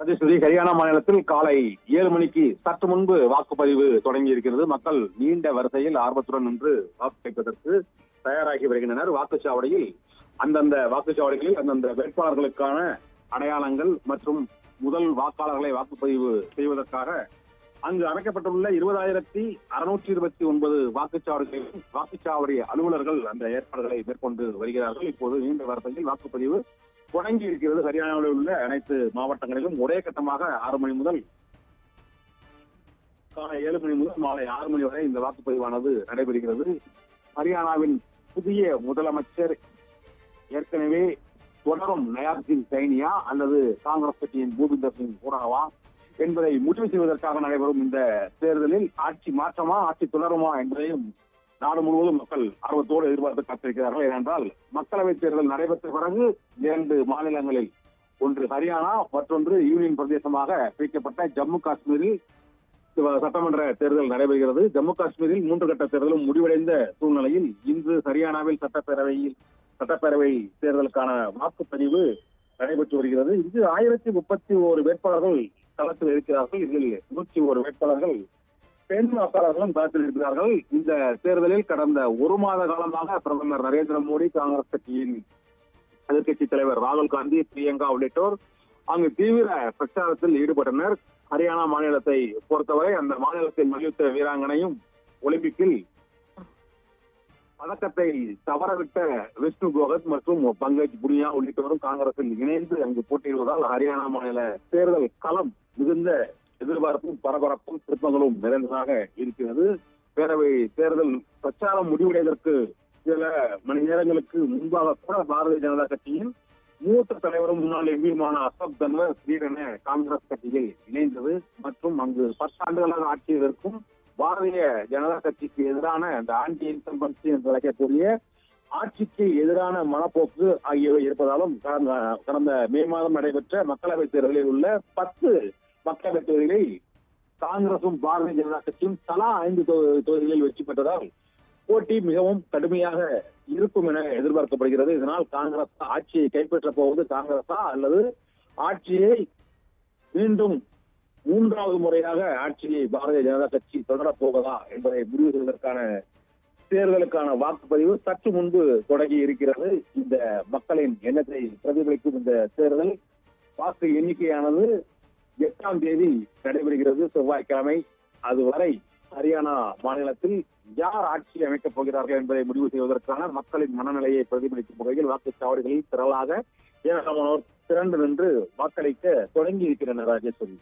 ராஜேஸ்வரி, ஹரியானா மாநிலத்தில் காலை 7 மணிக்கு சற்று முன்பு வாக்குப்பதிவு தொடங்கி இருக்கிறது. மக்கள் நீண்ட வரிசையில் ஆர்வத்துடன் நின்று வாக்களிப்பதற்கு தயாராகி வருகின்றனர். அந்தந்த வாக்குச்சாவடிகளில் அந்தந்த வேட்பாளர்களுக்கான அடையாளங்கள் மற்றும் முதல் வாக்காளர்களை வாக்குப்பதிவு செய்வதற்காக அங்கு அமைக்கப்பட்டுள்ள 20,629 வாக்குச்சாவடிகளில் வாக்குச்சாவடி அலுவலர்கள் அந்த ஏற்பாடுகளை மேற்கொண்டு வருகிறார்கள். இப்போது நீண்ட வரிசையில் வாக்குப்பதிவு தொடங்கி இருக்கிறது. ஹரியானாவில் உள்ள அனைத்து மாவட்டங்களிலும் ஒரே கட்டமாக 6 மணி முதல் காலை 7 மணி முதல் மாலை 6 மணி வரை இந்த வாக்குப்பதிவானது நடைபெறுகிறது. ஹரியானாவின் புதிய முதலமைச்சர் ஏற்கனவே தொடரும் நயாப் சிங் சைனியா அல்லது காங்கிரஸ் கட்சியின் பூபிந்தர் சிங் ஹூடாவா என்பதை முடிவு செய்வதற்காக நடைபெறும் இந்த தேர்தலில் ஆட்சி மாற்றமா, ஆட்சி தொடருமா என்பதையும் நாடு முழுவதும் மக்கள் ஆர்வத்தோடு எதிர்பார்த்து காத்திருக்கிறார்கள். ஏனென்றால் மக்களவைத் தேர்தல் நடைபெற்ற பிறகு 2 மாநிலங்களில், ஒன்று ஹரியானா, மற்றொன்று யூனியன் பிரதேசமாக பிரிக்கப்பட்ட ஜம்மு காஷ்மீரில் சட்டமன்ற தேர்தல் நடைபெறுகிறது. ஜம்மு காஷ்மீரில் 3 கட்ட தேர்தலும் முடிவடைந்த சூழ்நிலையில் இன்று ஹரியானாவில் சட்டப்பேரவை தேர்தலுக்கான வாக்குப்பதிவு நடைபெற்று வருகிறது. இங்கு 1031 வேட்பாளர்கள் களத்தில் இருக்கிறார்கள். இதில் 101 வேட்பாளர்கள் பெண் வாக்காளர்களும் களத்தில் இருக்கிறார்கள். இந்த தேர்தலில் கடந்த 1 மாத காலமாக பிரதமர் நரேந்திர மோடி, காங்கிரஸ் கட்சியின் எதிர்கட்சித் தலைவர் ராகுல் காந்தி, பிரியங்கா உள்ளிட்டோர் அங்கு தீவிர பிரச்சாரத்தில் ஈடுபட்டனர். ஹரியானா மாநிலத்தை பொறுத்தவரை அந்த மாநிலத்தின் மல்யுத்த வீராங்கனையும் ஒலிம்பிக்கில் பதக்கத்தை தவறவிட்ட விஷ்ணு கோகத் மற்றும் பங்கஜ் புனியா உள்ளிட்டோரும் காங்கிரசில் இணைந்து அங்கு போட்டியிடுவதால் ஹரியானா மாநில தேர்தல் களம் மிகுந்த எதிர்பார்ப்பும் பரபரப்பும் திருப்பங்களும் நிறைந்ததாக இருக்கிறது. பேரவை தேர்தல் பிரச்சாரம் முடிவடைவதற்கு சில மணி நேரங்களுக்கு முன்பாக கூட பாரதிய ஜனதா கட்சியின் மூத்த தலைவரும் முன்னாள் எம்பியுமான அசோக் தன்வர் திடீரென காங்கிரஸ் கட்சியில் இணைந்தது மற்றும் அங்கு 10 ஆண்டுகளாக ஆட்சியில் இருக்கும் பாரதிய ஜனதா கட்சிக்கு எதிரான அந்த ஆன்டி இன்கம்பன்சி என்று அழைக்கக்கூடிய ஆட்சிக்கு எதிரான மனப்போக்கு ஆகியவை இருப்பதாலும் கடந்த மே மாதம் நடைபெற்ற மக்களவைத் தேர்தலில் உள்ள 10 மக்களவைத் தொகுதிகளை காங்கிரசும் பாரதிய ஜனதா கட்சியும் தலா 5 தொகுதிகளில் வெற்றி பெற்றதால் போட்டி மிகவும் கடுமையாக இருக்கும் என எதிர்பார்க்கப்படுகிறது. இதனால் காங்கிரஸ் ஆட்சியை கைப்பற்றப் போவது காங்கிரஸா அல்லது ஆட்சியை மீண்டும் 3வது முறையாக ஆட்சியை பாரதிய ஜனதா கட்சி தொடரப் போவதா என்பதை முடிவு செய்வதற்கான தேர்தலுக்கான வாக்குப்பதிவு சற்று முன்பு தொடங்கி இருக்கிறது. இந்த மக்களின் எண்ணத்தை பிரதிபலிக்கும் இந்த தேர்தல் வாக்கு எண்ணிக்கையானது 8ஆம் தேதி நடைபெறுகிறது, செவ்வாய்க்கிழமை. அதுவரை ஹரியானா மாநிலத்தில் யார் ஆட்சி அமைக்கப் போகிறார்கள் என்பதை முடிவு செய்வதற்கான மக்களின் மனநிலையை பிரதிபலிக்கும் வகையில் வாக்குச்சாவடிகளில் திரளாக ஏராளமானோர் திரண்டு நின்று வாக்களிக்க தொடங்கி இருக்கிறனர். ராஜேஸ்வரி.